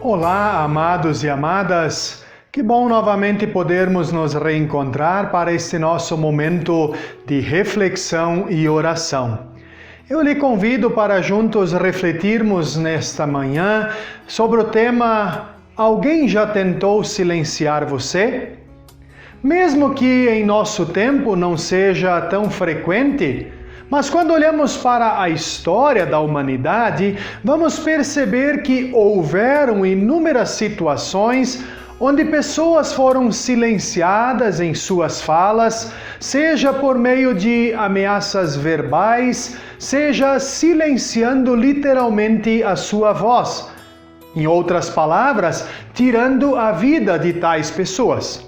Olá, amados e amadas. Que bom novamente podermos nos reencontrar para este nosso momento de reflexão e oração. Eu lhe convido para juntos refletirmos nesta manhã sobre o tema Alguém já tentou silenciar você? Mesmo que em nosso tempo não seja tão frequente, mas quando olhamos para a história da humanidade, vamos perceber que houveram inúmeras situações onde pessoas foram silenciadas em suas falas, seja por meio de ameaças verbais, seja silenciando literalmente a sua voz. Em outras palavras, tirando a vida de tais pessoas.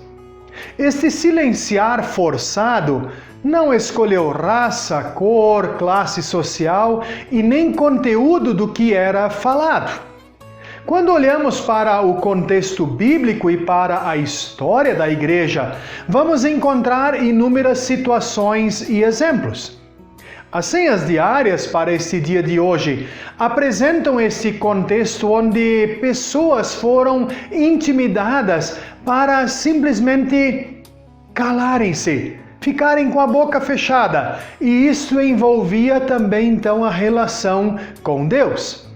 Este silenciar forçado não escolheu raça, cor, classe social e nem conteúdo do que era falado. Quando olhamos para o contexto bíblico e para a história da igreja, vamos encontrar inúmeras situações e exemplos. As senhas diárias para este dia de hoje apresentam esse contexto onde pessoas foram intimidadas para simplesmente calarem-se, ficarem com a boca fechada, e isso envolvia também então a relação com Deus.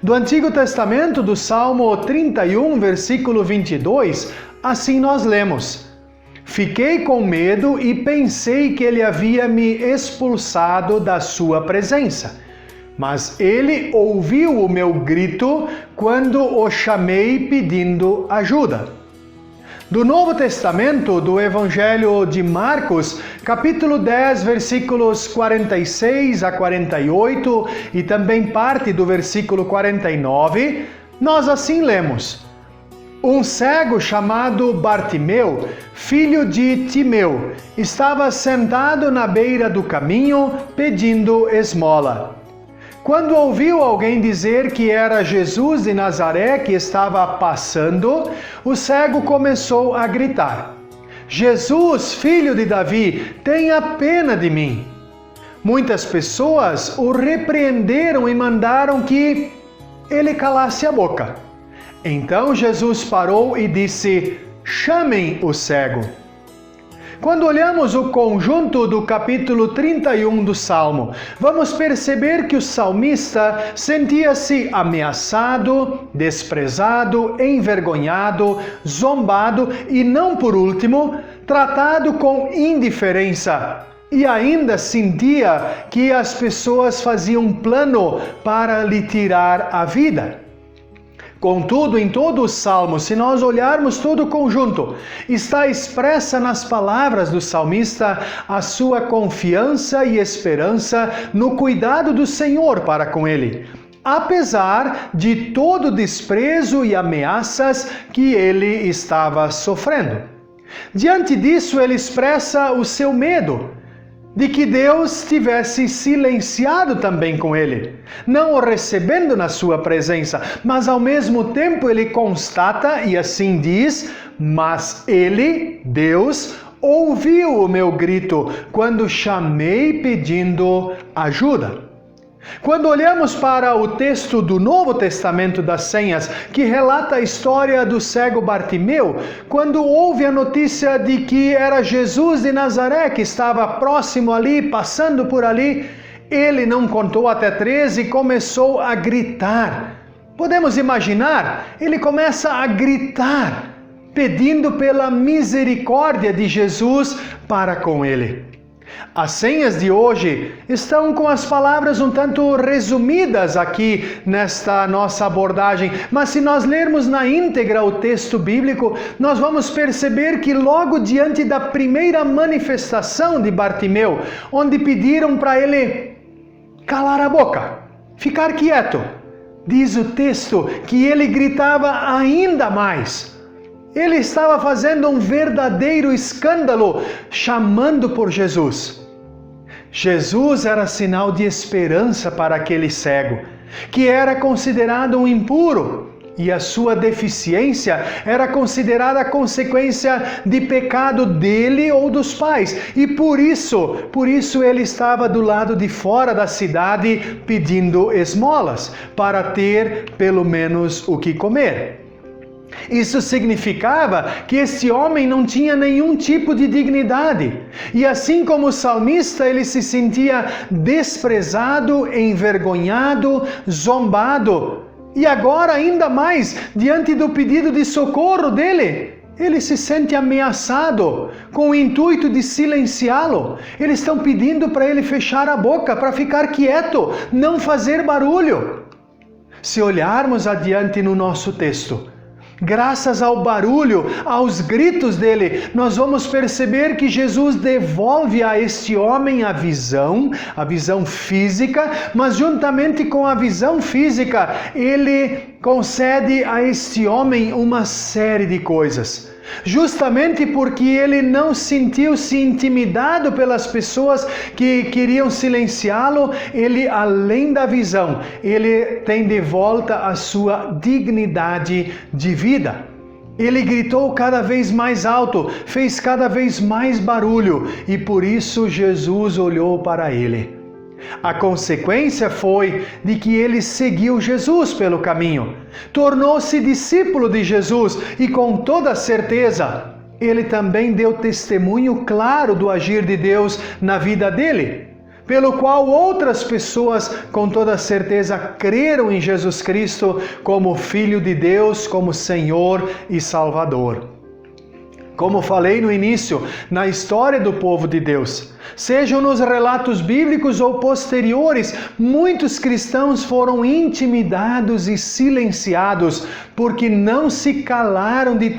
Do Antigo Testamento, do Salmo 31, versículo 22, assim nós lemos: Fiquei com medo e pensei que ele havia me expulsado da sua presença. Mas ele ouviu o meu grito quando o chamei pedindo ajuda. Do Novo Testamento, do Evangelho de Marcos, capítulo 10, versículos 46 a 48 e também parte do versículo 49, nós assim lemos: Um cego chamado Bartimeu, filho de Timeu, estava sentado na beira do caminho pedindo esmola. Quando ouviu alguém dizer que era Jesus de Nazaré que estava passando, o cego começou a gritar: Jesus, filho de Davi, tenha pena de mim. Muitas pessoas o repreenderam e mandaram que ele calasse a boca. Então Jesus parou e disse: chamem o cego. Quando olhamos o conjunto do capítulo 31 do Salmo, vamos perceber que o salmista sentia-se ameaçado, desprezado, envergonhado, zombado e, não por último, tratado com indiferença. E ainda sentia que as pessoas faziam um plano para lhe tirar a vida. Contudo, em todo o Salmo, se nós olharmos todo o conjunto, está expressa nas palavras do salmista a sua confiança e esperança no cuidado do Senhor para com ele, apesar de todo o desprezo e ameaças que ele estava sofrendo. Diante disso, ele expressa o seu medo de que Deus tivesse silenciado também com ele, não o recebendo na sua presença, mas ao mesmo tempo ele constata e assim diz: mas ele, Deus, ouviu o meu grito quando chamei pedindo ajuda. Quando olhamos para o texto do Novo Testamento das Senhas, que relata a história do cego Bartimeu, quando houve a notícia de que era Jesus de Nazaré que estava próximo ali, passando por ali, ele não contou até 13 e começou a gritar. Podemos imaginar? Ele começa a gritar, pedindo pela misericórdia de Jesus para com ele. As senhas de hoje estão com as palavras um tanto resumidas aqui nesta nossa abordagem, mas se nós lermos na íntegra o texto bíblico, nós vamos perceber que logo diante da primeira manifestação de Bartimeu, onde pediram para ele calar a boca, ficar quieto, diz o texto que ele gritava ainda mais. Ele estava fazendo um verdadeiro escândalo, chamando por Jesus. Jesus era sinal de esperança para aquele cego, que era considerado um impuro, E a sua deficiência era considerada consequência de pecado dele ou dos pais. E por isso ele estava do lado de fora da cidade pedindo esmolas, para ter pelo menos o que comer. Isso significava que esse homem não tinha nenhum tipo de dignidade. E assim como o salmista, ele se sentia desprezado, envergonhado, zombado. E agora, ainda mais, diante do pedido de socorro dele, ele se sente ameaçado, com o intuito de silenciá-lo. Eles estão pedindo para ele fechar a boca, para ficar quieto, não fazer barulho. Se olharmos adiante no nosso texto, graças ao barulho, aos gritos dele, nós vamos perceber que Jesus devolve a este homem a visão física, mas juntamente com a visão física, ele concede a este homem uma série de coisas. Justamente porque ele não sentiu-se intimidado pelas pessoas que queriam silenciá-lo, ele, além da visão, ele tem de volta a sua dignidade de vida. Ele gritou cada vez mais alto, fez cada vez mais barulho, e por isso Jesus olhou para ele. A consequência foi de que ele seguiu Jesus pelo caminho, tornou-se discípulo de Jesus e com toda certeza ele também deu testemunho claro do agir de Deus na vida dele, pelo qual outras pessoas com toda certeza creram em Jesus Cristo como Filho de Deus, como Senhor e Salvador. Como falei no início, na história do povo de Deus, sejam nos relatos bíblicos ou posteriores, muitos cristãos foram intimidados e silenciados porque não se calaram de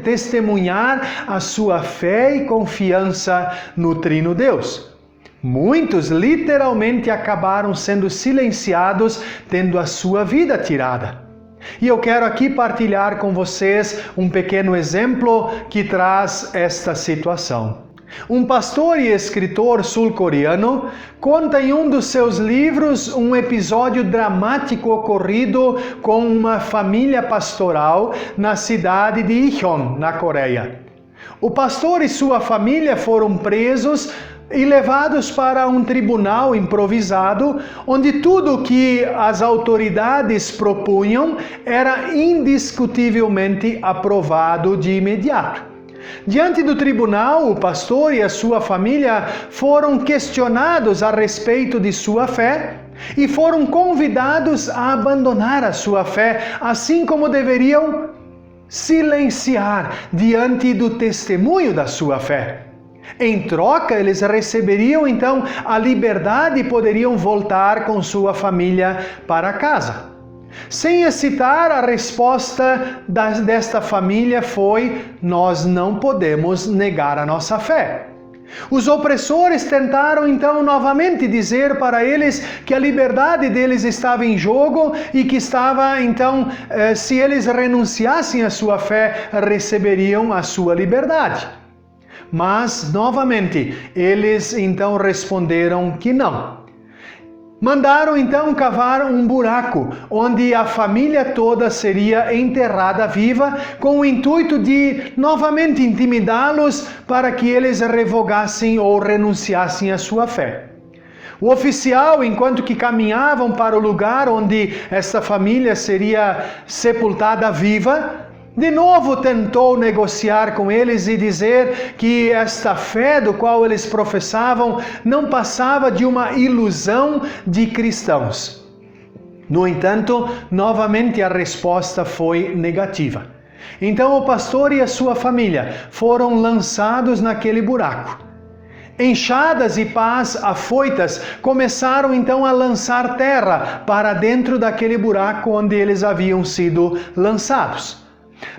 testemunhar a sua fé e confiança no Trino Deus. Muitos literalmente acabaram sendo silenciados, tendo a sua vida tirada. E eu quero aqui partilhar com vocês um pequeno exemplo que traz esta situação. Um pastor e escritor sul-coreano conta em um dos seus livros um episódio dramático ocorrido com uma família pastoral na cidade de Incheon, na Coreia. O pastor e sua família foram presos e levados para um tribunal improvisado, onde tudo o que as autoridades propunham era indiscutivelmente aprovado de imediato. Diante do tribunal, o pastor e a sua família foram questionados a respeito de sua fé e foram convidados a abandonar a sua fé, assim como deveriam silenciar diante do testemunho da sua fé. Em troca, eles receberiam então a liberdade e poderiam voltar com sua família para casa. Sem hesitar, a resposta desta família foi: nós não podemos negar a nossa fé. Os opressores tentaram então novamente dizer para eles que a liberdade deles estava em jogo e que estava então, se eles renunciassem à sua fé, receberiam a sua liberdade. Mas, novamente, eles então responderam que não. Mandaram então cavar um buraco, onde a família toda seria enterrada viva, com o intuito de novamente intimidá-los para que eles revogassem ou renunciassem à sua fé. O oficial, enquanto que caminhavam para o lugar onde essa família seria sepultada viva, de novo tentou negociar com eles e dizer que esta fé do qual eles professavam não passava de uma ilusão de cristãos. No entanto, novamente a resposta foi negativa. Então o pastor e a sua família foram lançados naquele buraco. Enxadas e pás afoitas começaram então a lançar terra para dentro daquele buraco onde eles haviam sido lançados.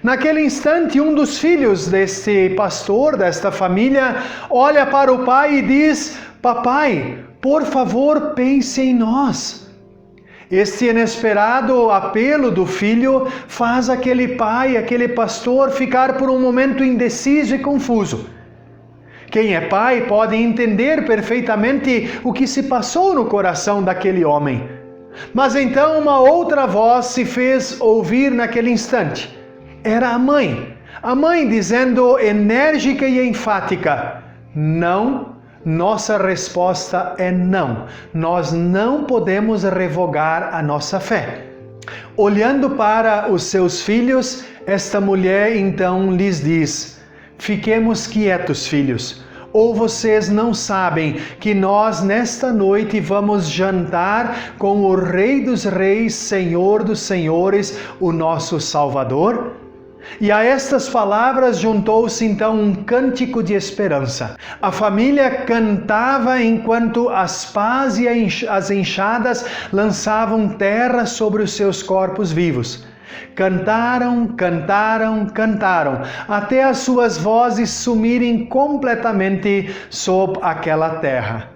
Naquele instante, um dos filhos deste pastor, desta família, olha para o pai e diz: papai, por favor, pense em nós. Este inesperado apelo do filho faz aquele pai, aquele pastor, ficar por um momento indeciso e confuso. Quem é pai pode entender perfeitamente o que se passou no coração daquele homem. Mas então uma outra voz se fez ouvir naquele instante. Era a mãe dizendo enérgica e enfática: não, nossa resposta é não. Nós não podemos revogar a nossa fé. Olhando para os seus filhos, esta mulher então lhes diz: fiquemos quietos, filhos. Ou vocês não sabem que nós nesta noite vamos jantar com o Rei dos Reis, Senhor dos Senhores, o nosso Salvador? E a estas palavras juntou-se então um cântico de esperança. A família cantava enquanto as pás e as enxadas lançavam terra sobre os seus corpos vivos. Cantaram, cantaram, cantaram, até as suas vozes sumirem completamente sob aquela terra.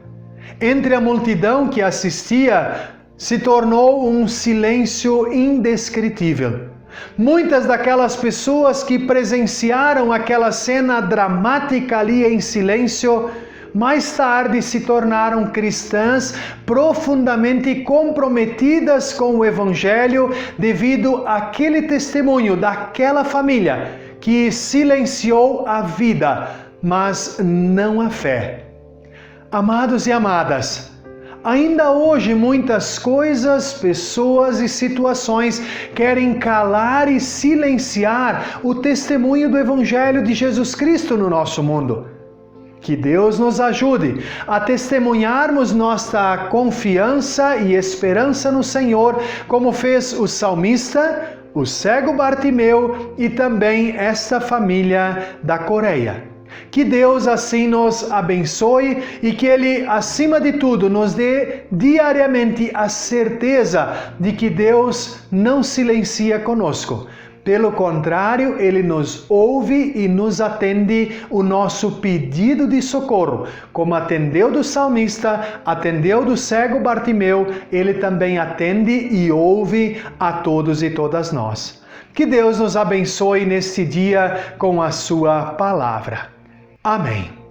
Entre a multidão que assistia, se tornou um silêncio indescritível. Muitas daquelas pessoas que presenciaram aquela cena dramática ali em silêncio, mais tarde se tornaram cristãs profundamente comprometidas com o Evangelho devido àquele testemunho daquela família que silenciou a vida, mas não a fé. Amados e amadas, ainda hoje muitas coisas, pessoas e situações querem calar e silenciar o testemunho do Evangelho de Jesus Cristo no nosso mundo. Que Deus nos ajude a testemunharmos nossa confiança e esperança no Senhor, como fez o salmista, o cego Bartimeu e também esta família da Coreia. Que Deus assim nos abençoe e que Ele, acima de tudo, nos dê diariamente a certeza de que Deus não silencia conosco. Pelo contrário, Ele nos ouve e nos atende o nosso pedido de socorro. Como atendeu do salmista, atendeu do cego Bartimeu, Ele também atende e ouve a todos e todas nós. Que Deus nos abençoe neste dia com a sua palavra. Amém.